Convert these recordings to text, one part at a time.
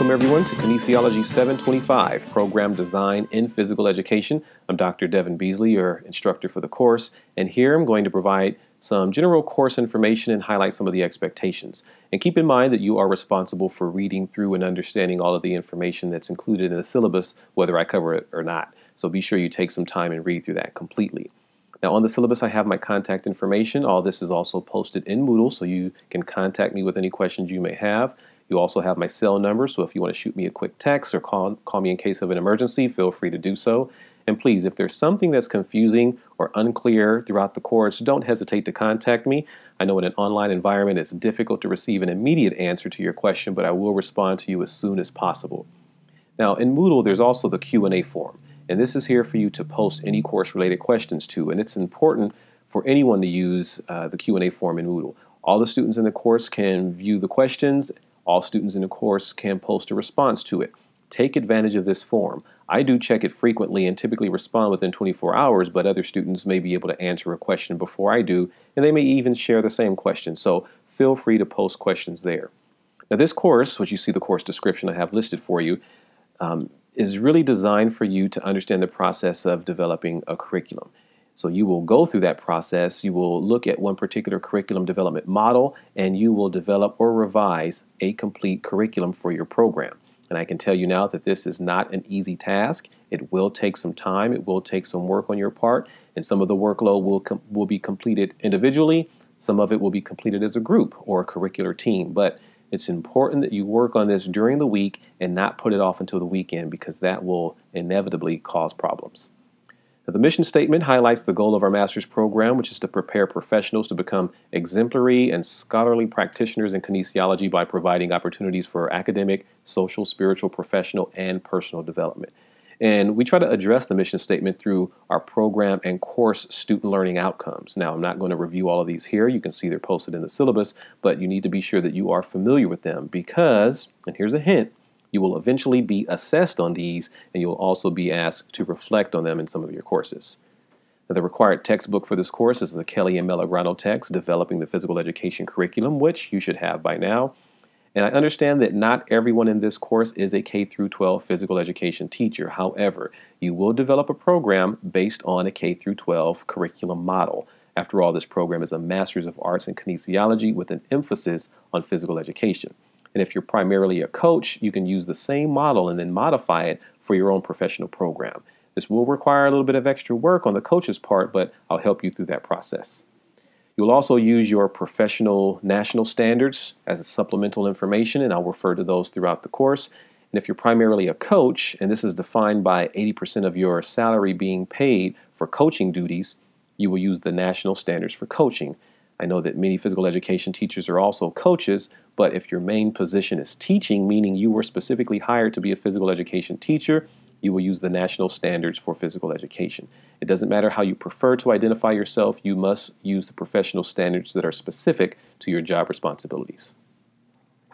Welcome everyone to Kinesiology 725, Program Design in Physical Education. I'm Dr. Devin Beasley, your instructor for the course, and here I'm going to provide some general course information and highlight some of the expectations. And keep in mind that you are responsible for reading through and understanding all of the information that's included in the syllabus, whether I cover it or not. So be sure you take some time and read through that completely. Now on the syllabus I have my contact information. All this is also posted in Moodle, so you can contact me with any questions you may have. You also have my cell number, so if you want to shoot me a quick text or call me in case of an emergency, feel free to do so. And please, if there's something that's confusing or unclear throughout the course, don't hesitate to contact me. I know in an online environment it's difficult to receive an immediate answer to your question, but I will respond to you as soon as possible. Now in Moodle, there's also the Q&A form, and this is here for you to post any course-related questions to, and it's important for anyone to use the Q&A form in Moodle. All the students in the course can view the questions. All students in the course can post a response to it. Take advantage of this form. I do check it frequently and typically respond within 24 hours, but other students may be able to answer a question before I do, and they may even share the same question, so feel free to post questions there. Now this course, which you see the course description I have listed for you, is really designed for you to understand the process of developing a curriculum. So you will go through that process, you will look at one particular curriculum development model, and you will develop or revise a complete curriculum for your program. And I can tell you now that this is not an easy task. It will take some time, it will take some work on your part, and some of the workload will be completed individually, some of it will be completed as a group or a curricular team. But it's important that you work on this during the week and not put it off until the weekend, because that will inevitably cause problems. The mission statement highlights the goal of our master's program, which is to prepare professionals to become exemplary and scholarly practitioners in kinesiology by providing opportunities for academic, social, spiritual, professional, and personal development. And we try to address the mission statement through our program and course student learning outcomes. Now, I'm not going to review all of these here. You can see they're posted in the syllabus, but you need to be sure that you are familiar with them because, and here's a hint, you will eventually be assessed on these, and you'll also be asked to reflect on them in some of your courses. Now, the required textbook for this course is the Kelly and Melograno text, Developing the Physical Education Curriculum, which you should have by now. And I understand that not everyone in this course is a K-12 physical education teacher. However, you will develop a program based on a K-12 curriculum model. After all, this program is a Master's of Arts in Kinesiology with an emphasis on physical education. And if you're primarily a coach, you can use the same model and then modify it for your own professional program. This will require a little bit of extra work on the coach's part, but I'll help you through that process. You'll also use your professional national standards as a supplemental information, and I'll refer to those throughout the course. And if you're primarily a coach, and this is defined by 80% of your salary being paid for coaching duties, you will use the national standards for coaching. I know that many physical education teachers are also coaches, but if your main position is teaching, meaning you were specifically hired to be a physical education teacher, you will use the national standards for physical education. It doesn't matter how you prefer to identify yourself, you must use the professional standards that are specific to your job responsibilities.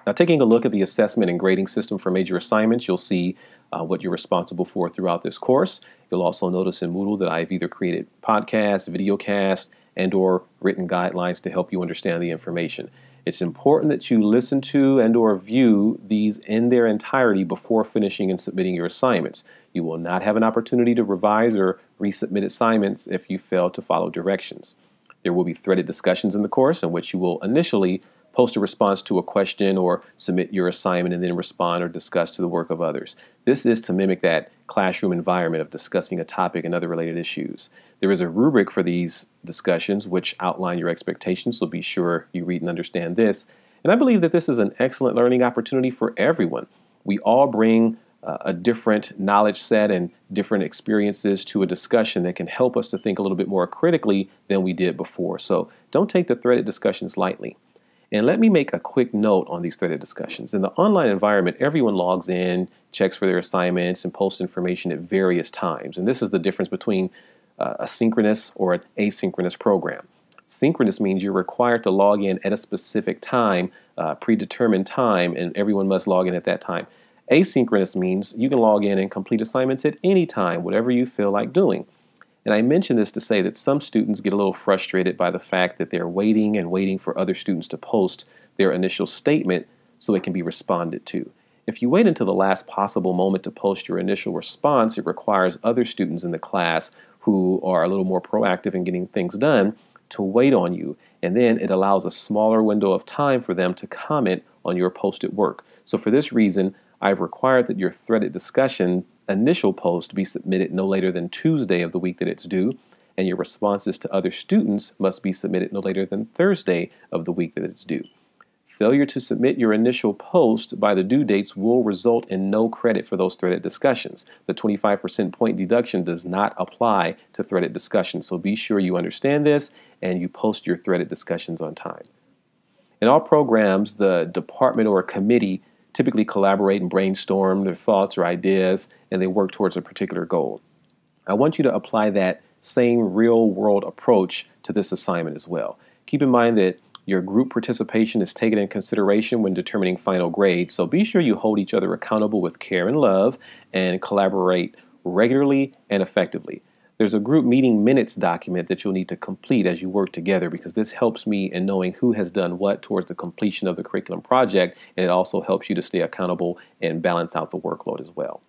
Now, taking a look at the assessment and grading system for major assignments, you'll see what you're responsible for throughout this course. You'll also notice in Moodle that I've either created podcasts, videocasts, and or written guidelines to help you understand the information. It's important that you listen to and or view these in their entirety before finishing and submitting your assignments. You will not have an opportunity to revise or resubmit assignments if you fail to follow directions. There will be threaded discussions in the course in which you will initially post a response to a question or submit your assignment and then respond or discuss to the work of others. This is to mimic that classroom environment of discussing a topic and other related issues. There is a rubric for these discussions which outline your expectations, so be sure you read and understand this. And I believe that this is an excellent learning opportunity for everyone. We all bring a different knowledge set and different experiences to a discussion that can help us to think a little bit more critically than we did before. So don't take the threaded discussions lightly. And let me make a quick note on these threaded discussions. In the online environment, everyone logs in, checks for their assignments, and posts information at various times. And this is the difference between a synchronous or an asynchronous program. Synchronous means you're required to log in at a specific time, predetermined time, and everyone must log in at that time. Asynchronous means you can log in and complete assignments at any time, whatever you feel like doing. And I mention this to say that some students get a little frustrated by the fact that they're waiting and waiting for other students to post their initial statement so it can be responded to. If you wait until the last possible moment to post your initial response, it requires other students in the class who are a little more proactive in getting things done to wait on you. And then it allows a smaller window of time for them to comment on your posted work. So for this reason, I've required that your threaded discussion initial post be submitted no later than Tuesday of the week that it's due, and your responses to other students must be submitted no later than Thursday of the week that it's due. Failure to submit your initial post by the due dates will result in no credit for those threaded discussions. The 25% point deduction does not apply to threaded discussions, so be sure you understand this and you post your threaded discussions on time. In all programs, the department or committee typically collaborate and brainstorm their thoughts or ideas, and they work towards a particular goal. I want you to apply that same real-world approach to this assignment as well. Keep in mind that your group participation is taken in consideration when determining final grades, so be sure you hold each other accountable with care and love and collaborate regularly and effectively. There's a group meeting minutes document that you'll need to complete as you work together, because this helps me in knowing who has done what towards the completion of the curriculum project, and it also helps you to stay accountable and balance out the workload as well.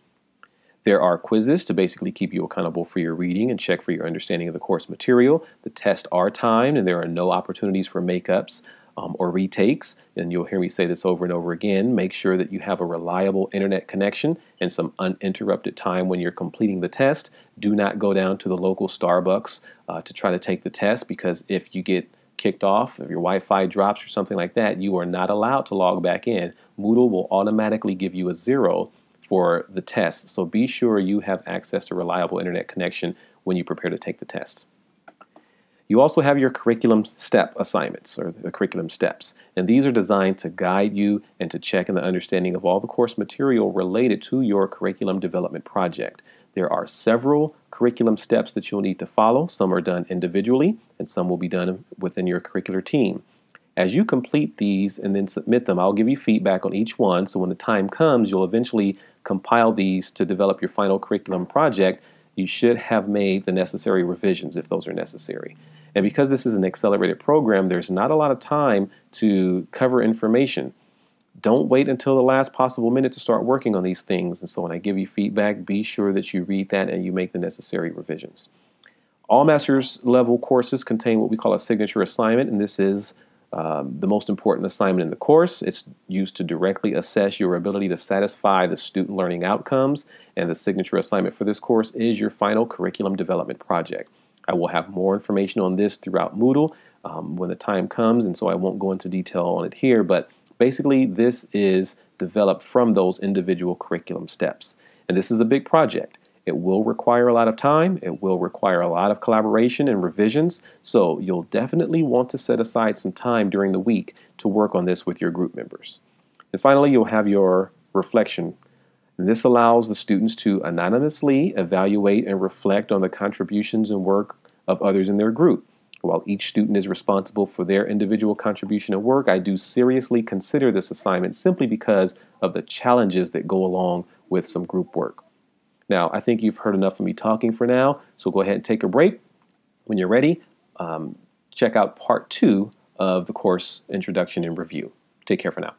There are quizzes to basically keep you accountable for your reading and check for your understanding of the course material. The tests are timed and there are no opportunities for makeups or retakes. And you'll hear me say this over and over again. Make sure that you have a reliable internet connection and some uninterrupted time when you're completing the test. Do not go down to the local Starbucks to try to take the test, because if you get kicked off, if your Wi-Fi drops or something like that, you are not allowed to log back in. Moodle will automatically give you a 0 for the test. So be sure you have access to reliable internet connection when you prepare to take the test. You also have your curriculum step assignments, or the curriculum steps, and these are designed to guide you and to check in the understanding of all the course material related to your curriculum development project. There are several curriculum steps that you'll need to follow. Some are done individually and some will be done within your curricular team. As you complete these and then submit them, I'll give you feedback on each one, so when the time comes, you'll eventually compile these to develop your final curriculum project. You should have made the necessary revisions if those are necessary. And because this is an accelerated program, there's not a lot of time to cover information. Don't wait until the last possible minute to start working on these things. And so when I give you feedback, be sure that you read that and you make the necessary revisions. All master's level courses contain what we call a signature assignment, and this is the most important assignment in the course. It's used to directly assess your ability to satisfy the student learning outcomes, and the signature assignment for this course is your final curriculum development project. I will have more information on this throughout Moodle when the time comes, and so I won't go into detail on it here, but basically this is developed from those individual curriculum steps. And this is a big project. It will require a lot of time. It will require a lot of collaboration and revisions. So you'll definitely want to set aside some time during the week to work on this with your group members. And finally, you'll have your reflection. And this allows the students to anonymously evaluate and reflect on the contributions and work of others in their group. While each student is responsible for their individual contribution and work, I do seriously consider this assignment simply because of the challenges that go along with some group work. Now, I think you've heard enough of me talking for now, so go ahead and take a break. When you're ready, check out part 2 of the course introduction and review. Take care for now.